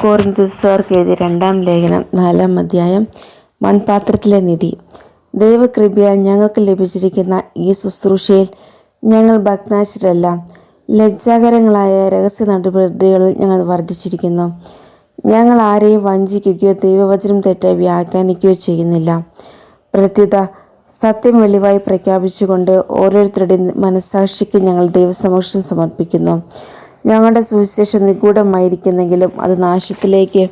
കൊറിന്ത്യർക്ക് എഴുതിയ 2-ാം ലേഖനം 4-ാം അധ്യായം. മൺപാത്രത്തിലെ നിധി. ദൈവകൃപയാൽ ഞങ്ങൾക്ക് ലഭിച്ചിരിക്കുന്ന ഈ ശുശ്രൂഷയിൽ ഞങ്ങൾ ഭഗ്നാശരല്ല. ലജ്ജാകരങ്ങളായ രഹസ്യ നടപടികളിൽ ഞങ്ങൾ വർദ്ധിച്ചിരിക്കുന്നു. ഞങ്ങൾ ആരെയും വഞ്ചിക്കുകയോ ദൈവവചനം തെറ്റായി വ്യാഖ്യാനിക്കുകയോ ചെയ്യുന്നില്ല. പ്രത്യുത സത്യം വെളിവായി പ്രഖ്യാപിച്ചുകൊണ്ട് ഓരോരുത്തരുടെയും മനസ്സാക്ഷിക്ക് ഞങ്ങൾ ദൈവസമക്ഷം സമർപ്പിക്കുന്നു. ഞങ്ങളുടെ സുവിശേഷം നിഗൂഢമായിരിക്കുന്നെങ്കിലും അത് നാശത്തിലേക്ക്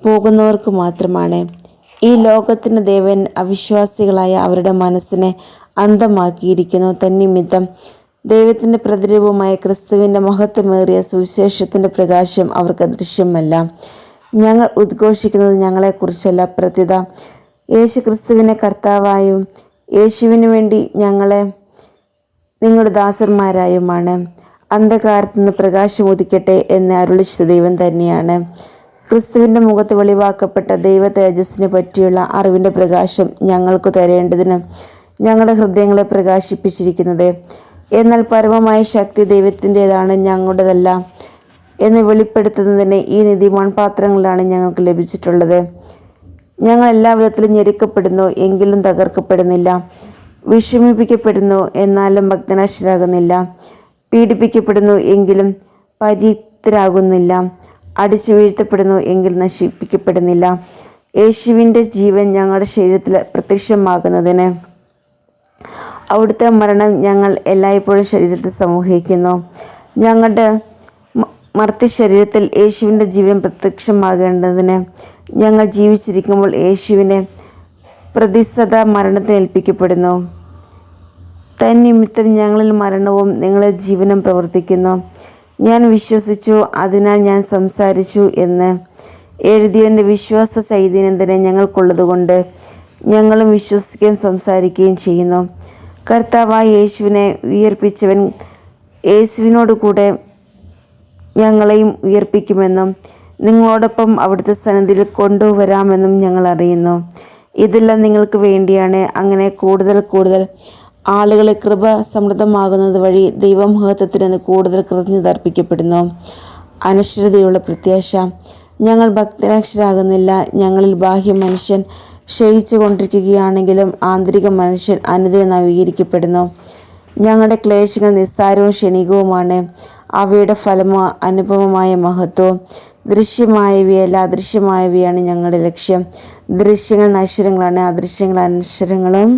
പോകുന്നവർക്ക് മാത്രമാണ്. ഈ ലോകത്തിന് ദേവൻ അവിശ്വാസികളായ അവരുടെ മനസ്സിനെ അന്ധമാക്കിയിരിക്കുന്നു. തന്നിമിത്തം ദൈവത്തിൻ്റെ പ്രതിരൂപമായ ക്രിസ്തുവിൻ്റെ മഹത്വമേറിയ സുവിശേഷത്തിൻ്റെ പ്രകാശം അവർക്ക് ദൃശ്യമല്ല. ഞങ്ങൾ ഉദ്ഘോഷിക്കുന്നത് ഞങ്ങളെക്കുറിച്ചല്ല, പ്രത്യുത യേശു ക്രിസ്തുവിനെ കർത്താവായും യേശുവിനു വേണ്ടി ഞങ്ങളെ നിങ്ങളുടെ ദാസന്മാരായുമാണ്. അന്ധകാരത്തു നിന്ന് പ്രകാശം ഉദിക്കട്ടെ എന്ന് അരുളിച്ച ദൈവം തന്നെയാണ് ക്രിസ്തുവിൻ്റെ മുഖത്ത് വെളിവാക്കപ്പെട്ട ദൈവ തേജസ്സിനെ പറ്റിയുള്ള അറിവിൻ്റെ പ്രകാശം ഞങ്ങൾക്ക് തരേണ്ടതിന് ഞങ്ങളുടെ ഹൃദയങ്ങളെ പ്രകാശിപ്പിച്ചിരിക്കുന്നത്. എന്നാൽ പരമമായ ശക്തി ദൈവത്തിൻ്റെതാണ്, ഞങ്ങളുടേതല്ല എന്ന് വെളിപ്പെടുത്തുന്നതിന് ഈ നിധി മൺപാത്രങ്ങളിലാണ് ഞങ്ങൾക്ക് ലഭിച്ചിട്ടുള്ളത്. ഞങ്ങൾ എല്ലാ വിധത്തിലും ഞെരുക്കപ്പെടുന്നു, എങ്കിലും തകർക്കപ്പെടുന്നില്ല. വിഷമിപ്പിക്കപ്പെടുന്നു, എന്നാലും ഭഗ്നാശരാകുന്നില്ല. പീഡിപ്പിക്കപ്പെടുന്നു, എങ്കിലും പരിത്യക്തരാകുന്നില്ല. അടിച്ചു വീഴ്ത്തപ്പെടുന്നു, എങ്കിലും നശിപ്പിക്കപ്പെടുന്നില്ല. യേശുവിൻ്റെ ജീവൻ ഞങ്ങളുടെ ശരീരത്തിൽ പ്രത്യക്ഷമാകുന്നതിന് അവിടുത്തെ മരണം ഞങ്ങൾ എല്ലായ്പ്പോഴും ശരീരത്തിൽ സമൂഹിക്കുന്നു. ഞങ്ങളുടെ മർത്യശരീരത്തിൽ യേശുവിൻ്റെ ജീവൻ പ്രത്യക്ഷമാകേണ്ടതിന് ഞങ്ങൾ ജീവിച്ചിരിക്കുമ്പോൾ യേശുവിനെ പ്രതിസദാ മരണത്തിന് ഏൽപ്പിക്കപ്പെടുന്നു. തന്നിമിത്തം ഞങ്ങളിൽ മരണവും നിങ്ങളിൽ ജീവനും പ്രവർത്തിക്കുന്നു. ഞാൻ വിശ്വസിച്ചു, അതിനാൽ ഞാൻ സംസാരിച്ചു എന്ന് എഴുതിയവൻ്റെ വിശ്വാസ ചൈതന്യം തന്നെ ഞങ്ങൾക്കുള്ളതുകൊണ്ട് ഞങ്ങളും വിശ്വസിക്കുകയും സംസാരിക്കുകയും ചെയ്യുന്നു. കർത്താവായ യേശുവിനെ ഉയർപ്പിച്ചവൻ യേശുവിനോട് കൂടെ ഞങ്ങളെയും ഉയർപ്പിക്കുമെന്നും നിങ്ങളോടൊപ്പം അവിടുത്തെ സന്നിധിയിൽ കൊണ്ടുവരാമെന്നും ഞങ്ങൾ അറിയുന്നു. ഇതെല്ലാം നിങ്ങൾക്ക് വേണ്ടിയാണ്. അങ്ങനെ കൂടുതൽ ആളുകളെ കൃപ സമൃദ്ധമാകുന്നത് വഴി ദൈവമഹത്വത്തിന് കൂടുതൽ കൃതജ്ഞത അർപ്പിക്കപ്പെടുന്നു. അനശ്വരതയുള്ള പ്രത്യാശ. ഞങ്ങൾ ഭക്തരാക്ഷരാകുന്നില്ല. ഞങ്ങളിൽ ബാഹ്യ മനുഷ്യൻ ക്ഷയിച്ചു കൊണ്ടിരിക്കുകയാണെങ്കിലും ആന്തരിക മനുഷ്യൻ അനുദിനം നവീകരിക്കപ്പെടുന്നു. ഞങ്ങളുടെ ക്ലേശങ്ങൾ നിസ്സാരവും ക്ഷണികവുമാണ്. അവയുടെ ഫലമോ അനുപമമായ മഹത്വവും. ദൃശ്യമായവയല്ല, അദൃശ്യമായവയാണ് ഞങ്ങളുടെ ലക്ഷ്യം. ദൃശ്യങ്ങൾ നശ്വരങ്ങളാണ്, അദൃശ്യങ്ങൾ അനശ്വരങ്ങളും.